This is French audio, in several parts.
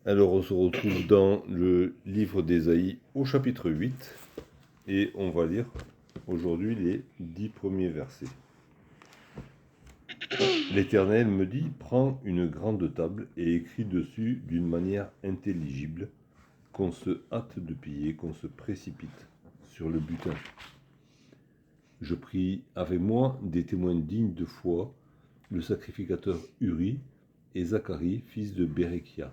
Alors, on se retrouve dans le livre d'Ésaïe au chapitre 8 et on va lire aujourd'hui les 10 premiers versets. L'Éternel me dit, prends une grande table et écris dessus d'une manière intelligible, qu'on se hâte de piller, qu'on se précipite sur le butin. Je pris avec moi des témoins dignes de foi, le sacrificateur Uri et Zacharie, fils de Béréchia.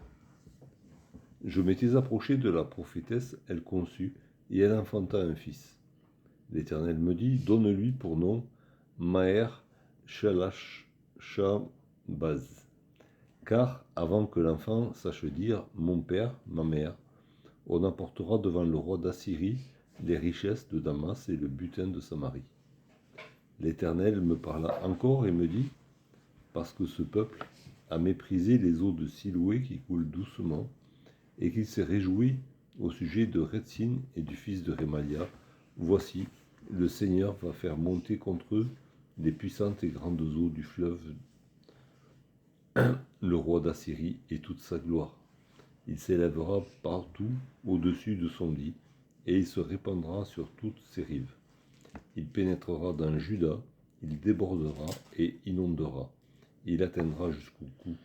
Je m'étais approché de la prophétesse, elle conçut, et elle enfanta un fils. L'Éternel me dit, donne-lui pour nom Maher Shalash Shabaz. Car avant que l'enfant sache dire mon père, ma mère, on apportera devant le roi d'Assyrie les richesses de Damas et le butin de Samarie. L'Éternel me parla encore et me dit, parce que ce peuple a méprisé les eaux de Siloué qui coulent doucement, et qu'il s'est réjoui au sujet de Rétzin et du fils de Rémalia. Voici, le Seigneur va faire monter contre eux les puissantes et grandes eaux du fleuve, le roi d'Assyrie et toute sa gloire. Il s'élèvera partout au-dessus de son lit, et il se répandra sur toutes ses rives. Il pénétrera dans Juda, il débordera et inondera. Il atteindra jusqu'au cou.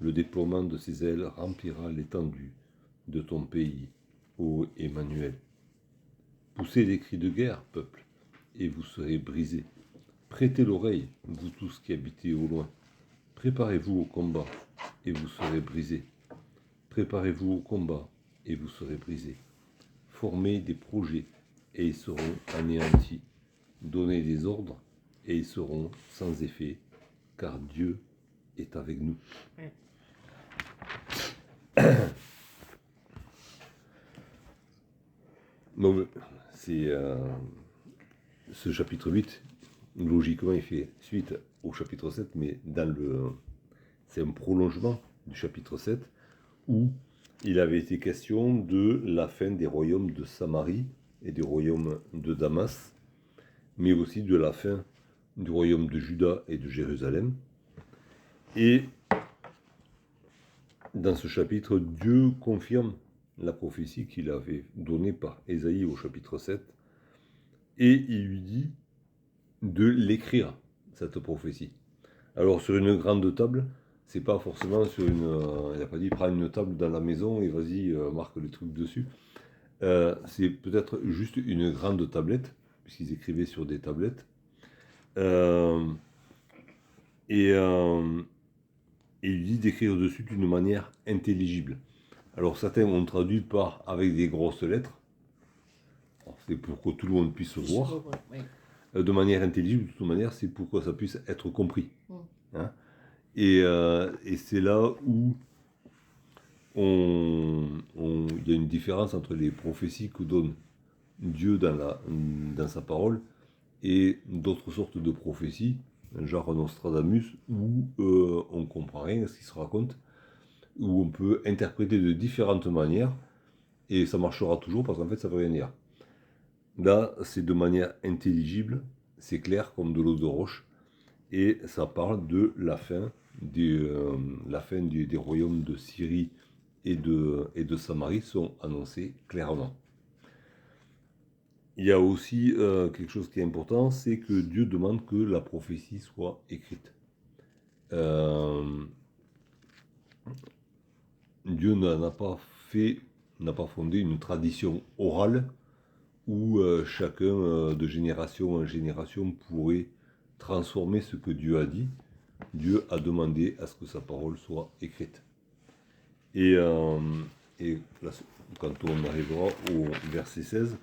Le déploiement de ses ailes remplira l'étendue de ton pays, ô Emmanuel. Poussez des cris de guerre, peuple, et vous serez brisés. Prêtez l'oreille, vous tous qui habitez au loin. Préparez-vous au combat, et vous serez brisés. Préparez-vous au combat, et vous serez brisés. Formez des projets, et ils seront anéantis. Donnez des ordres, et ils seront sans effet, car Dieu est avec nous. Ouais. Donc, c'est ce chapitre 8, logiquement, il fait suite au chapitre 7, mais c'est un prolongement du chapitre 7, où il avait été question de la fin des royaumes de Samarie et du royaume de Damas, mais aussi de la fin du royaume de Juda et de Jérusalem. Et dans ce chapitre, Dieu confirme la prophétie qu'il avait donnée par Ésaïe au chapitre 7, et il lui dit de l'écrire, cette prophétie. Alors sur une grande table, c'est pas forcément sur une... il n'a pas dit prends une table dans la maison et vas-y, marque les trucs dessus. C'est peut-être juste une grande tablette, puisqu'ils écrivaient sur des tablettes. Et il dit d'écrire dessus d'une manière intelligible. Alors certains ont traduit par avec des grosses lettres. C'est pour que tout le monde puisse voir. Oui. De manière intelligible, de toute manière, c'est pour que ça puisse être compris. Hein, et c'est là où il y a une différence entre les prophéties que donne Dieu dans sa parole et d'autres sortes de prophéties, genre Nostradamus, où on ne comprend rien à ce qui se raconte, où on peut interpréter de différentes manières, et ça marchera toujours parce qu'en fait ça veut rien dire. Là, c'est de manière intelligible, c'est clair comme de l'eau de roche, et ça parle de la fin des royaumes de Syrie et de Samarie sont annoncés clairement. Il y a aussi quelque chose qui est important, c'est que Dieu demande que la prophétie soit écrite. Dieu n'a pas fondé une tradition orale où chacun de génération en génération pourrait transformer ce que Dieu a dit. Dieu a demandé à ce que sa parole soit écrite. Et là, quand on arrivera au verset 16,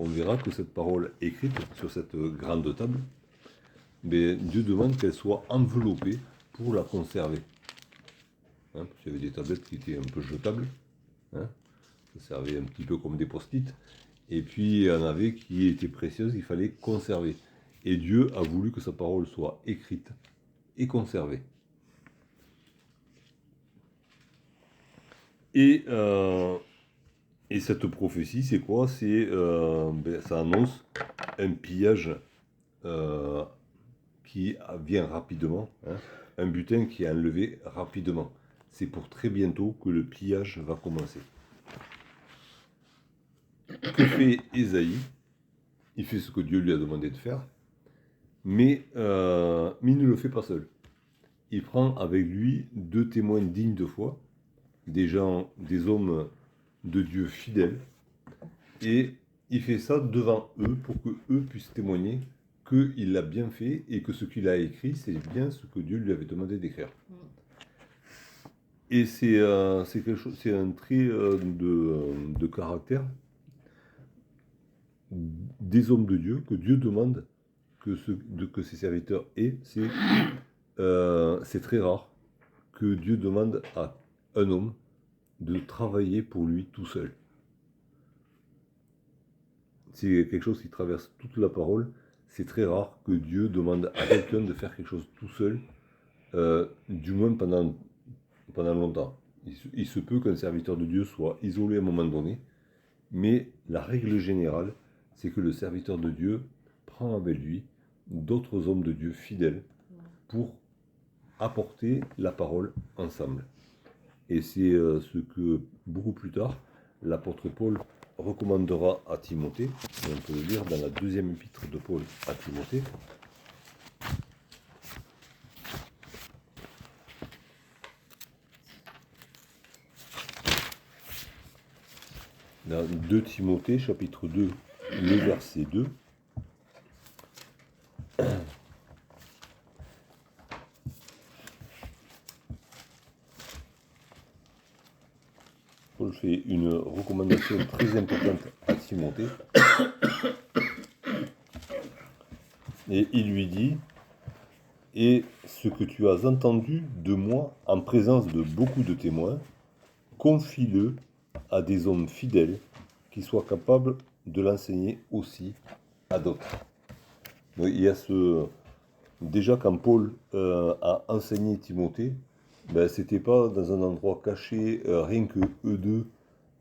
on verra que cette parole écrite sur cette grande table, mais Dieu demande qu'elle soit enveloppée pour la conserver. Hein, parce qu'il y avait des tablettes qui étaient un peu jetables, hein, ça servait un petit peu comme des post-it, et puis il y en avait qui étaient précieuses, il fallait conserver. Et Dieu a voulu que sa parole soit écrite et conservée. Et cette prophétie, c'est quoi? Ça annonce un pillage qui vient rapidement, hein, un butin qui est enlevé rapidement. c'est pour très bientôt que le pillage va commencer. Que fait Ésaïe? Il fait ce que Dieu lui a demandé de faire, mais il ne le fait pas seul. Il prend avec lui 2 témoins dignes de foi, des hommes de Dieu fidèles, et il fait ça devant eux pour que eux puissent témoigner qu'il l'a bien fait et que ce qu'il a écrit, c'est bien ce que Dieu lui avait demandé d'écrire. Et c'est quelque chose, c'est un trait de caractère des hommes de Dieu que Dieu demande que ses serviteurs aient. C'est très rare que Dieu demande à un homme de travailler pour lui tout seul. C'est quelque chose qui traverse toute la parole. C'est très rare que Dieu demande à quelqu'un de faire quelque chose tout seul, du moins pendant longtemps. Il se peut qu'un serviteur de Dieu soit isolé à un moment donné, mais la règle générale, c'est que le serviteur de Dieu prend avec lui d'autres hommes de Dieu fidèles pour apporter la parole ensemble. Et c'est ce que beaucoup plus tard, l'apôtre Paul recommandera à Timothée. Et on peut le lire dans la 2e épître de Paul à Timothée. Dans 2 Timothée, chapitre 2, le verset 2. Paul fait une recommandation très importante à Timothée. Et il lui dit: et ce que tu as entendu de moi en présence de beaucoup de témoins, confie-le à des hommes fidèles qui soient capables de l'enseigner aussi à d'autres. Donc, il y a déjà quand Paul a enseigné Timothée, c'était pas dans un endroit caché, rien que eux deux,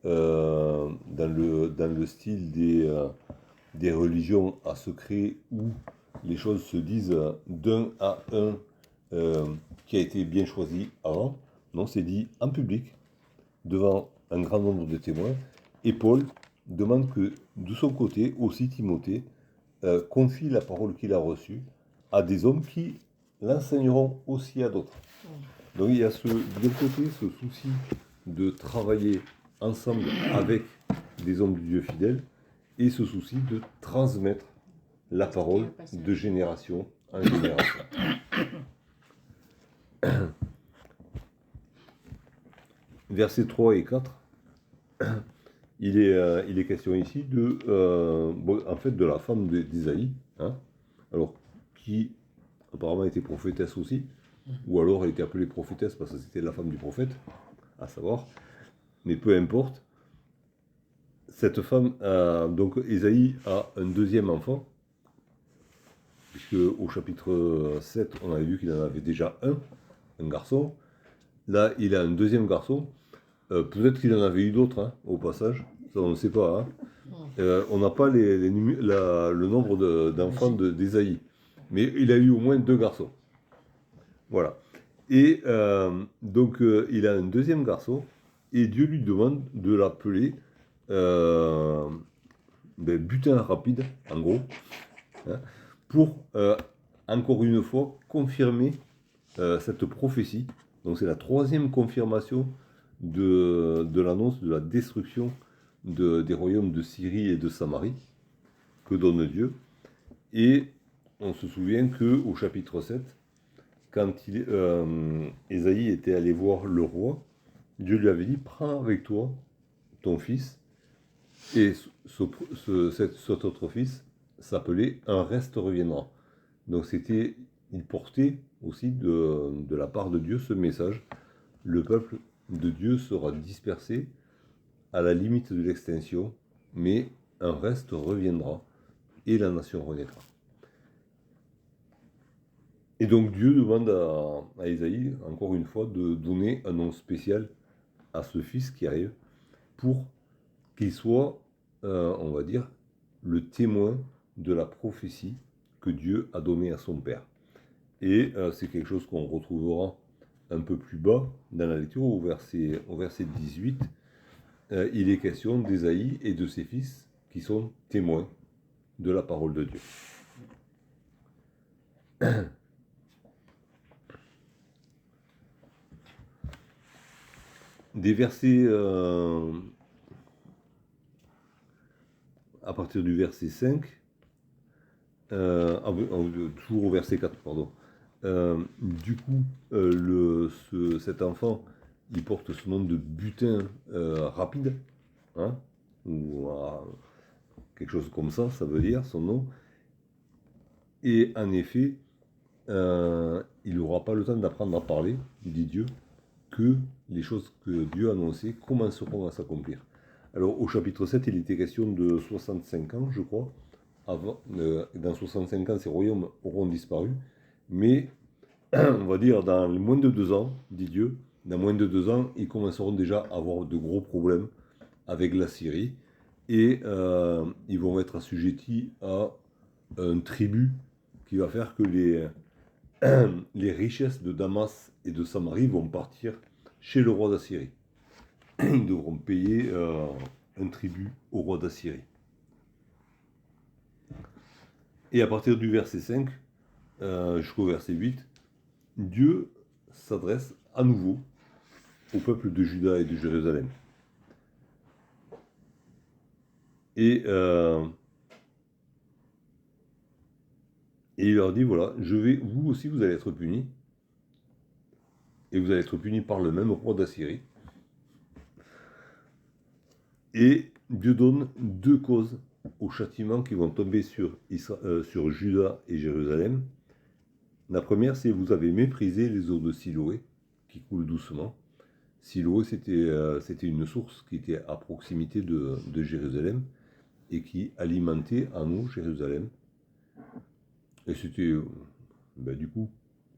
dans le style des religions à secret où les choses se disent d'un à un qui a été bien choisi avant. Non, c'est dit en public, devant un grand nombre de témoins. Et Paul demande que, de son côté, aussi Timothée confie la parole qu'il a reçue à des hommes qui l'enseigneront aussi à d'autres. Donc il y a d'un côté ce souci de travailler ensemble avec des hommes de Dieu fidèles et ce souci de transmettre la parole de génération en génération. Versets 3 et 4, il est question ici en fait de la femme d'Ésaïe, hein, alors qui apparemment était prophétesse aussi, ou alors elle était appelée prophétesse parce que c'était la femme du prophète, à savoir, mais peu importe. Cette femme, donc Ésaïe a un deuxième enfant, puisque au chapitre 7, on avait vu qu'il en avait déjà un garçon. Là, il a un deuxième garçon. Peut-être qu'il en avait eu d'autres, hein, au passage. Ça, on ne sait pas. Hein. On n'a pas le nombre d'enfants d'Ésaïe. Mais il a eu au moins 2 garçons. Voilà. Et donc, il a un deuxième garçon. Et Dieu lui demande de l'appeler butin rapide, en gros. Hein, pour, encore une fois, confirmer cette prophétie. Donc c'est la 3e confirmation de l'annonce de la destruction des royaumes de Syrie et de Samarie que donne Dieu. Et on se souvient qu'au chapitre 7, quand Ésaïe était allé voir le roi, Dieu lui avait dit: prends avec toi ton fils. Et cet autre fils s'appelait un reste reviendra. Donc il portait aussi de la part de Dieu ce message: le peuple de Dieu sera dispersé à la limite de l'extinction, mais un reste reviendra et la nation renaîtra. Et donc Dieu demande à Ésaïe, encore une fois, de donner un nom spécial à ce fils qui arrive pour qu'il soit, on va dire, le témoin de la prophétie que Dieu a donnée à son père. Et c'est quelque chose qu'on retrouvera un peu plus bas dans la lecture, au verset 18, il est question d'Ésaïe et de ses fils qui sont témoins de la parole de Dieu. Des versets, à partir du verset 5, toujours au verset 4, pardon. Du coup, cet enfant, il porte ce nom de butin rapide, hein, ou quelque chose comme ça veut dire son nom. Et en effet, il n'aura pas le temps d'apprendre à parler, dit Dieu, que les choses que Dieu a annoncées commenceront à s'accomplir. Alors au chapitre 7, il était question de 65 ans, je crois. Dans 65 ans, ces royaumes auront disparu. Mais on va dire dans moins de 2 ans, dit Dieu, dans moins de 2 ans, ils commenceront déjà à avoir de gros problèmes avec la Syrie. Et ils vont être assujettis à un tribut qui va faire que les richesses de Damas et de Samarie vont partir chez le roi d'Assyrie. Ils devront payer un tribut au roi d'Assyrie. Et à partir du verset 5 jusqu'au verset 8, Dieu s'adresse à nouveau au peuple de Juda et de Jérusalem. Et il leur dit, voilà, vous aussi vous allez être punis. Et vous allez être punis par le même roi d'Assyrie. Et Dieu donne 2 causes aux châtiments qui vont tomber sur Juda et Jérusalem. La première, c'est vous avez méprisé les eaux de Siloé, qui coulent doucement. Siloé, c'était une source qui était à proximité de Jérusalem et qui alimentait en eau Jérusalem. Et c'était, du coup,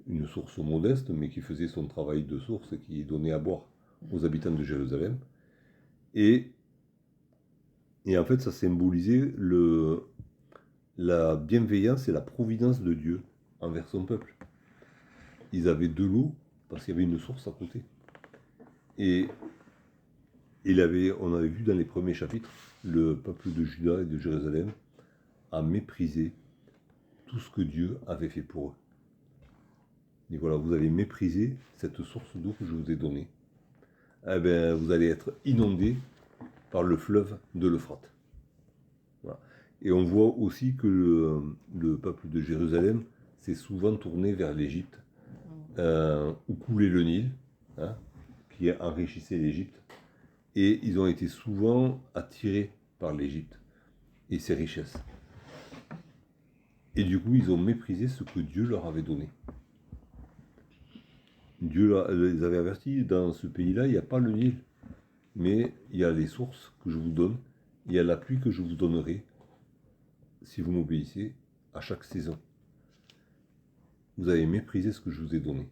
une source modeste, mais qui faisait son travail de source et qui donnait à boire aux habitants de Jérusalem. Et en fait, ça symbolisait la bienveillance et la providence de Dieu envers son peuple. Ils avaient de l'eau parce qu'il y avait une source à côté. Et on avait vu dans les premiers chapitres, le peuple de Juda et de Jérusalem a méprisé tout ce que Dieu avait fait pour eux. Et voilà, vous avez méprisé cette source d'eau que je vous ai donnée. Eh bien, vous allez être inondés par le fleuve de l'Euphrate. Voilà. Et on voit aussi que le peuple de Jérusalem s'est souvent tourné vers l'Égypte, où coulait le Nil, hein, qui enrichissait l'Égypte. Et ils ont été souvent attirés par l'Égypte et ses richesses. Et du coup, ils ont méprisé ce que Dieu leur avait donné. Dieu les avait avertis, dans ce pays-là, il n'y a pas le Nil, mais il y a les sources que je vous donne, il y a la pluie que je vous donnerai, si vous m'obéissez, à chaque saison. Vous avez méprisé ce que je vous ai donné.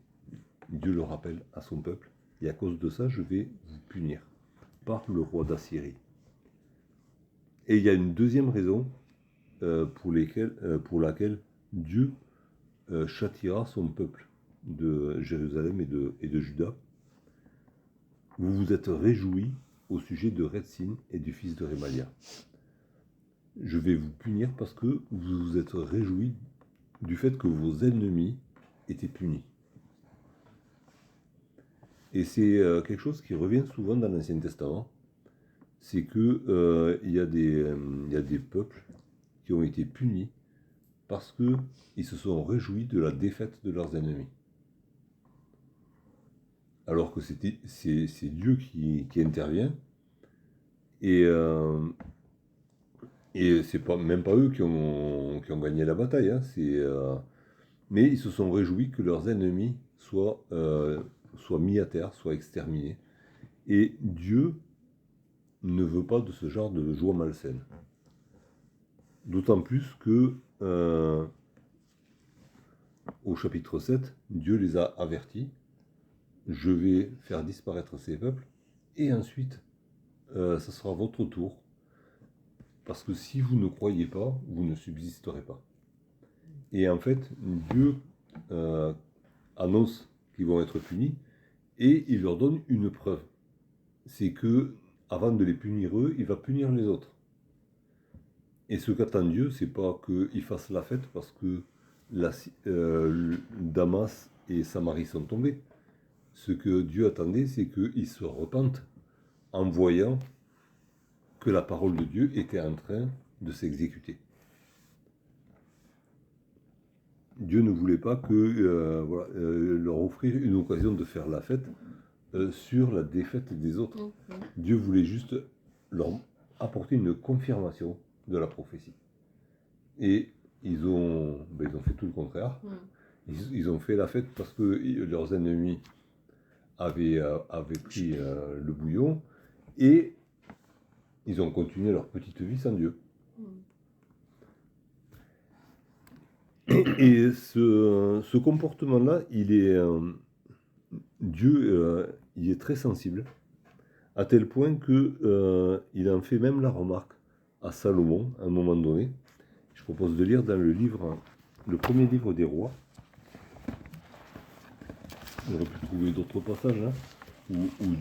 Dieu le rappelle à son peuple, et à cause de ça, je vais vous punir par le roi d'Assyrie. Et il y a une deuxième raison pour laquelle Dieu châtiera son peuple de Jérusalem et de Juda. Vous vous êtes réjouis au sujet de Rétzin et du fils de Rémalia. Je vais vous punir parce que vous vous êtes réjouis du fait que vos ennemis étaient punis. Et c'est quelque chose qui revient souvent dans l'Ancien Testament, c'est que il y a des peuples qui ont été punis parce qu'ils se sont réjouis de la défaite de leurs ennemis. Alors que c'est Dieu qui intervient, et c'est même pas eux qui ont gagné la bataille, hein, mais ils se sont réjouis que leurs ennemis soient mis à terre, soient exterminés. Et Dieu ne veut pas de ce genre de joie malsaine. D'autant plus que au chapitre 7, Dieu les a avertis, je vais faire disparaître ces peuples, et ensuite, ça sera votre tour, parce que si vous ne croyez pas, vous ne subsisterez pas. Et en fait, Dieu annonce qu'ils vont être punis, Et il leur donne une preuve. C'est que, avant de les punir eux, il va punir les autres. Et ce qu'attend Dieu, c'est pas qu'ils fassent la fête parce que Damas et Samarie sont tombés. Ce que Dieu attendait, c'est qu'ils se repentent en voyant que la parole de Dieu était en train de s'exécuter. Dieu ne voulait pas leur offrir une occasion de faire la fête sur la défaite des autres. Dieu voulait juste leur apporter une confirmation de la prophétie. Et ils ont fait tout le contraire. Ils ont fait la fête parce que leurs ennemis avaient pris le bouillon et ils ont continué leur petite vie sans Dieu. Et ce comportement-là, Dieu, il est très sensible, à tel point qu'il en fait même la remarque à Salomon, à un moment donné. Je propose de lire dans le premier livre des rois. On aurait pu trouver d'autres passages, hein, où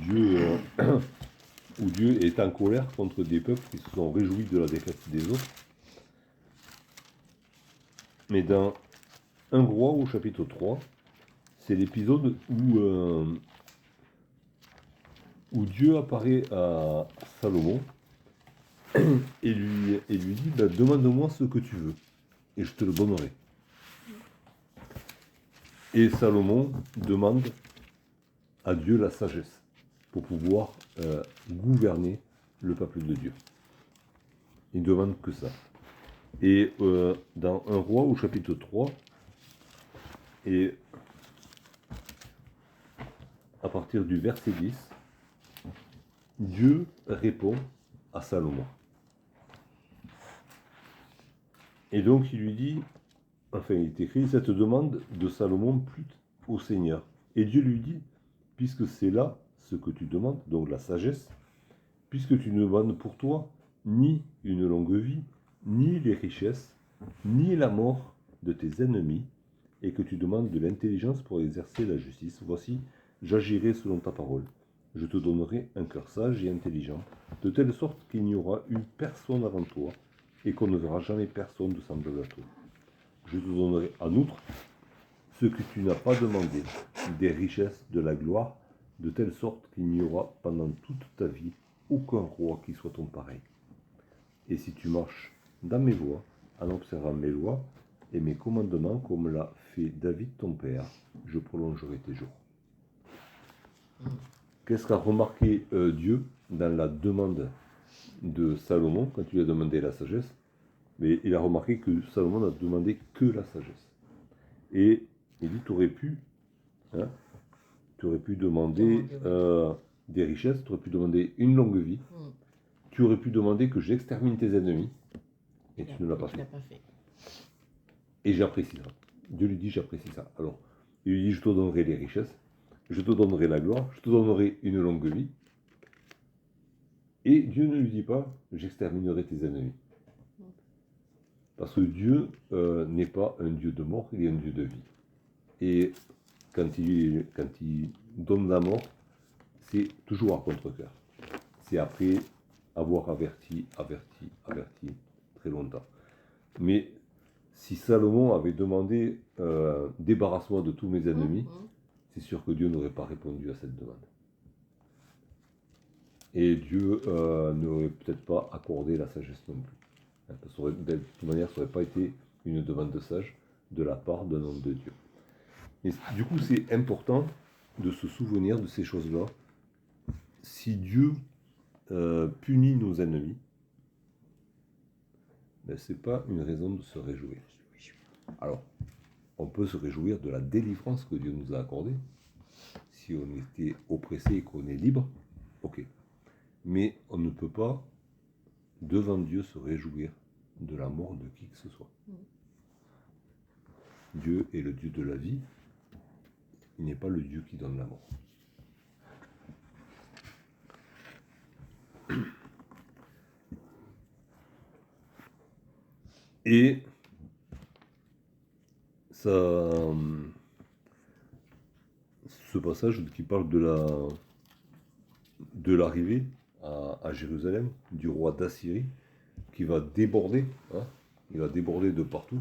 Dieu est en colère contre des peuples qui se sont réjouis de la défaite des autres. Mais dans 1 roi au chapitre 3, c'est l'épisode où Dieu apparaît à Salomon et lui dit demande-moi ce que tu veux et je te le donnerai. Et Salomon demande à Dieu la sagesse pour pouvoir gouverner le peuple de Dieu. Il ne demande que ça. Et dans 1 roi au chapitre 3, et à partir du verset 10, Dieu répond à Salomon. Et donc il lui dit, il est écrit, cette demande de Salomon plut au Seigneur. Et Dieu lui dit, puisque c'est là ce que tu demandes, donc la sagesse, puisque tu ne demandes pour toi ni une longue vie, ni les richesses, ni la mort de tes ennemis, et que tu demandes de l'intelligence pour exercer la justice, voici, j'agirai selon ta parole. Je te donnerai un cœur sage et intelligent, de telle sorte qu'il n'y aura eu personne avant toi, et qu'on ne verra jamais personne de semblable à toi. Je te donnerai en outre ce que tu n'as pas demandé, des richesses, de la gloire, de telle sorte qu'il n'y aura pendant toute ta vie aucun roi qui soit ton pareil. Et si tu marches dans mes voies, en observant mes lois et mes commandements, comme l'a fait David ton père, je prolongerai tes jours. Qu'est-ce qu'a remarqué Dieu dans la demande de Salomon, quand il a demandé la sagesse? Mais il a remarqué que Salomon n'a demandé que la sagesse. Et il dit, tu aurais pu demander des richesses, tu aurais pu demander une longue vie, tu aurais pu demander que j'extermine tes ennemis, et tu ne l'as pas fait. Et j'apprécie ça. Dieu lui dit, j'apprécie ça. Alors, il lui dit, je te donnerai les richesses, je te donnerai la gloire, je te donnerai une longue vie. Et Dieu ne lui dit pas, j'exterminerai tes ennemis. Parce que Dieu n'est pas un Dieu de mort, il est un Dieu de vie. Et quand il donne la mort, c'est toujours à contre-cœur. C'est après avoir averti très longtemps. Mais si Salomon avait demandé débarrasse-moi de tous mes ennemis, c'est sûr que Dieu n'aurait pas répondu à cette demande. Et Dieu n'aurait peut-être pas accordé la sagesse non plus. De toute manière, ça n'aurait pas été une demande de sage de la part d'un homme de Dieu. Et du coup, c'est important de se souvenir de ces choses-là. Si Dieu punit nos ennemis, ce n'est pas une raison de se réjouir. Alors, on peut se réjouir de la délivrance que Dieu nous a accordée. Si on était oppressé et qu'on est libre, ok. Mais on ne peut pas, devant Dieu, se réjouir de la mort de qui que ce soit. Dieu est le Dieu de la vie. Il n'est pas le Dieu qui donne la mort. Et ça, ce ce passage qui parle de l'arrivée à Jérusalem du roi d'Assyrie qui va déborder, hein, il va déborder de partout,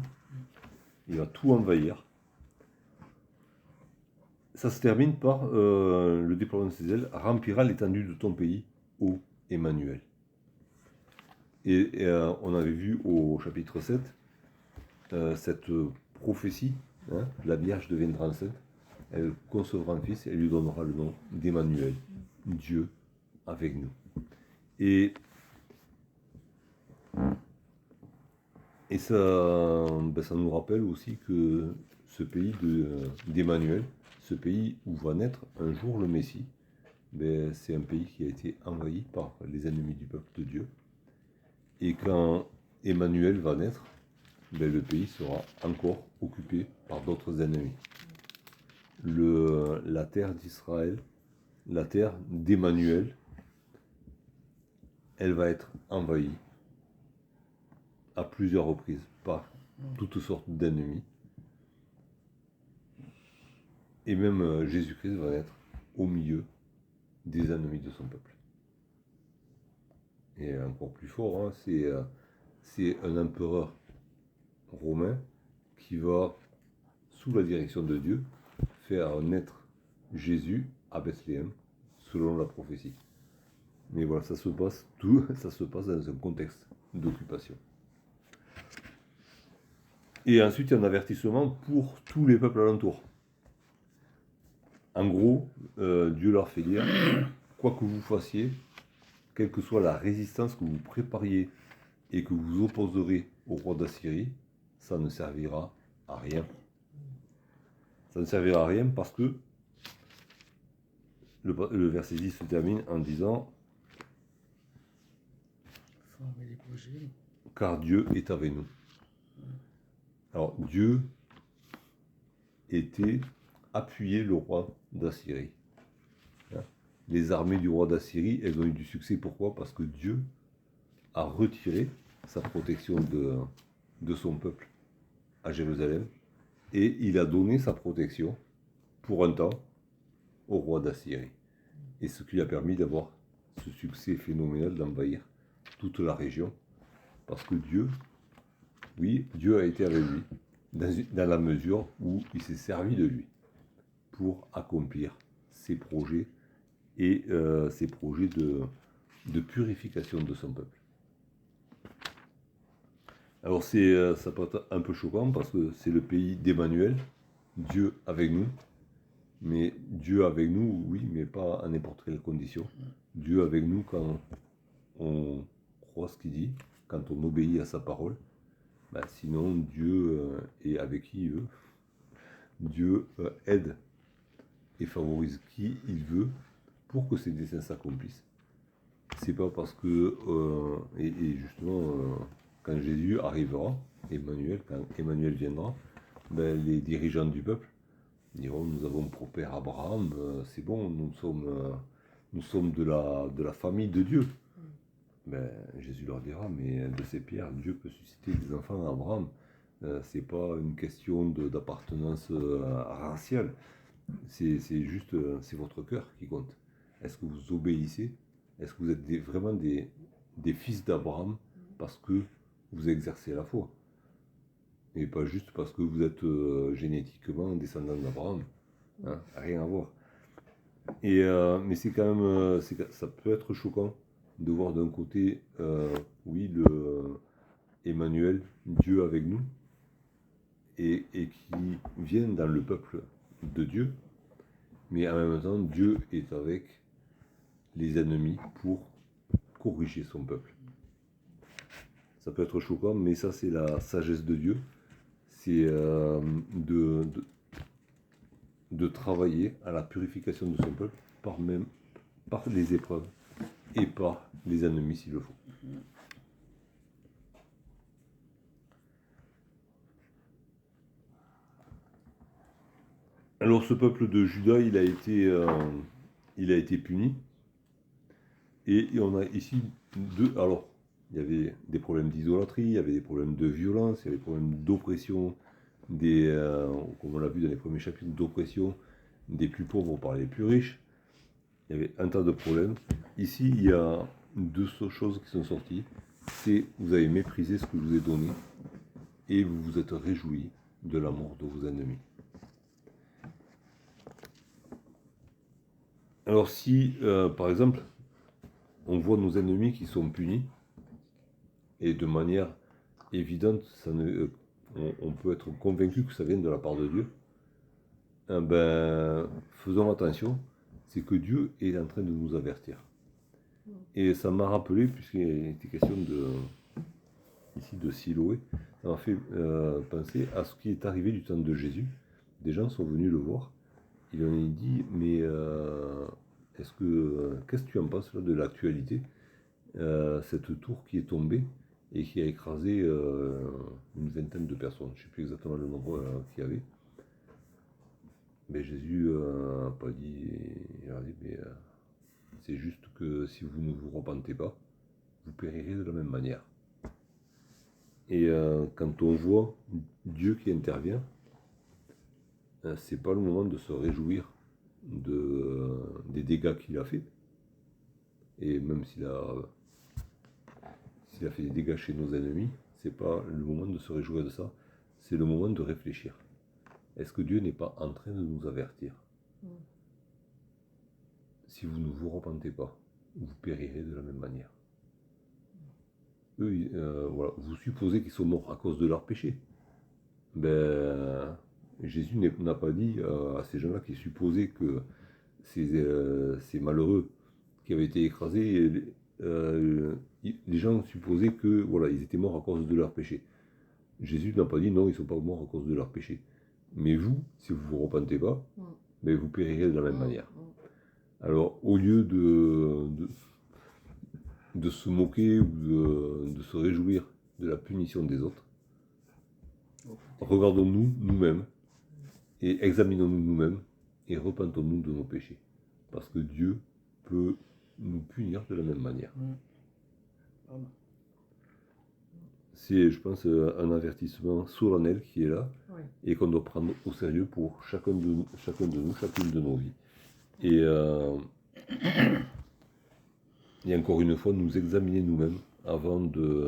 il va tout envahir. Ça se termine par le déploiement de ses ailes remplira l'étendue de ton pays, ô Emmanuel. Et on avait vu au chapitre 7 cette prophétie, hein, la Vierge deviendra enceinte, elle concevra un fils et elle lui donnera le nom d'Emmanuel, Dieu avec nous. Et ça, ça nous rappelle aussi que ce pays d'Emmanuel, ce pays où va naître un jour le Messie, c'est un pays qui a été envahi par les ennemis du peuple de Dieu. Et quand Emmanuel va naître, le pays sera encore occupé par d'autres ennemis. La terre d'Israël, la terre d'Emmanuel, elle va être envahie à plusieurs reprises par toutes sortes d'ennemis. Et même Jésus-Christ va être au milieu des ennemis de son peuple. Et encore plus fort, hein, c'est un empereur romain qui va, sous la direction de Dieu, faire naître Jésus à Bethléem, selon la prophétie. Mais voilà, ça se passe dans un contexte d'occupation. Et ensuite, il y a un avertissement pour tous les peuples alentours. En gros, Dieu leur fait dire, quoi que vous fassiez, quelle que soit la résistance que vous prépariez et que vous opposerez au roi d'Assyrie, ça ne servira à rien. Ça ne servira à rien parce que le verset 10 se termine en disant « Car Dieu est avec nous ». Alors Dieu était appuyé le roi d'Assyrie. Les armées du roi d'Assyrie, elles ont eu du succès. Pourquoi? Parce que Dieu a retiré sa protection de son peuple à Jérusalem et il a donné sa protection pour un temps au roi d'Assyrie. Et ce qui lui a permis d'avoir ce succès phénoménal d'envahir toute la région. Parce que Dieu, oui, Dieu a été avec lui dans la mesure où il s'est servi de lui pour accomplir ses projets et ses projets de purification de son peuple. Alors ça peut être un peu choquant parce que c'est le pays d'Emmanuel, Dieu avec nous. Mais Dieu avec nous, oui, mais pas à n'importe quelle condition. Dieu avec nous quand on croit ce qu'il dit, quand on obéit à sa parole. Sinon, Dieu est avec qui il veut. Dieu aide et favorise qui il veut pour que ses desseins s'accomplissent. C'est pas parce que, et justement, quand Jésus arrivera, quand Emmanuel viendra, les dirigeants du peuple diront, nous avons pour père Abraham, c'est bon, nous sommes de la famille de Dieu. Jésus leur dira, mais de ces pierres, Dieu peut susciter des enfants à Abraham. C'est pas une question d'appartenance raciale. C'est juste, c'est votre cœur qui compte. Est-ce que vous obéissez? Est-ce que vous êtes vraiment des fils d'Abraham parce que vous exercez la foi? Et pas juste parce que vous êtes génétiquement descendant d'Abraham. Hein, rien à voir. Mais c'est quand même, ça peut être choquant de voir d'un côté, oui, Emmanuel, Dieu avec nous, et qui vient dans le peuple de Dieu, mais en même temps, Dieu est avec les ennemis pour corriger son peuple. Ça peut être choquant, mais ça c'est la sagesse de Dieu, c'est de travailler à la purification de son peuple par les épreuves et par les ennemis s'il le faut. Alors ce peuple de Juda, il a été puni. Et on a ici alors, il y avait des problèmes d'idolâtrie, il y avait des problèmes de violence, il y avait des problèmes d'oppression, comme on l'a vu dans les premiers chapitres, d'oppression des plus pauvres par les plus riches. Il y avait un tas de problèmes. Ici, il y a deux choses qui sont sorties. C'est vous avez méprisé ce que je vous ai donné et vous vous êtes réjoui de la mort de vos ennemis. Alors si, par exemple, on voit nos ennemis qui sont punis, et de manière évidente, on peut être convaincu que ça vient de la part de Dieu, faisons attention, c'est que Dieu est en train de nous avertir. Et ça m'a rappelé, puisqu'il était question ici de Siloé, ça m'a fait penser à ce qui est arrivé du temps de Jésus. Des gens sont venus le voir, ils lui ont dit, mais qu'est-ce que tu en penses là, de l'actualité, cette tour qui est tombée et qui a écrasé une vingtaine de personnes, je ne sais plus exactement le nombre qu'il y avait. Mais Jésus n'a pas dit, il a dit, mais c'est juste que si vous ne vous repentez pas, vous périrez de la même manière. Et quand on voit Dieu qui intervient, c'est pas le moment de se réjouir des dégâts qu'il a fait. Et même s'il a fait des dégâts chez nos ennemis, c'est pas le moment de se réjouir de ça, c'est le moment de réfléchir. Est-ce que Dieu n'est pas en train de nous avertir? Si vous ne vous repentez pas, vous périrez de la même manière. Eux, voilà, vous supposez qu'ils sont morts à cause de leur péché. Jésus n'a pas dit à ces gens-là qui supposaient que ces malheureux qui avaient été écrasés, les gens supposaient que voilà, ils étaient morts à cause de leur péché. Jésus n'a pas dit non, ils ne sont pas morts à cause de leur péché. Mais vous, si vous ne vous repentez pas, vous périrez de la même manière. Alors, au lieu de se moquer ou de se réjouir de la punition des autres, regardons-nous nous-mêmes et examinons-nous nous-mêmes et repentons-nous de nos péchés. Parce que Dieu peut nous punir de la même manière. C'est, je pense, un avertissement solennel qui est là et qu'on doit prendre au sérieux pour chacun de nous, chacune de nos vies. Et encore une fois, nous examiner nous-mêmes avant de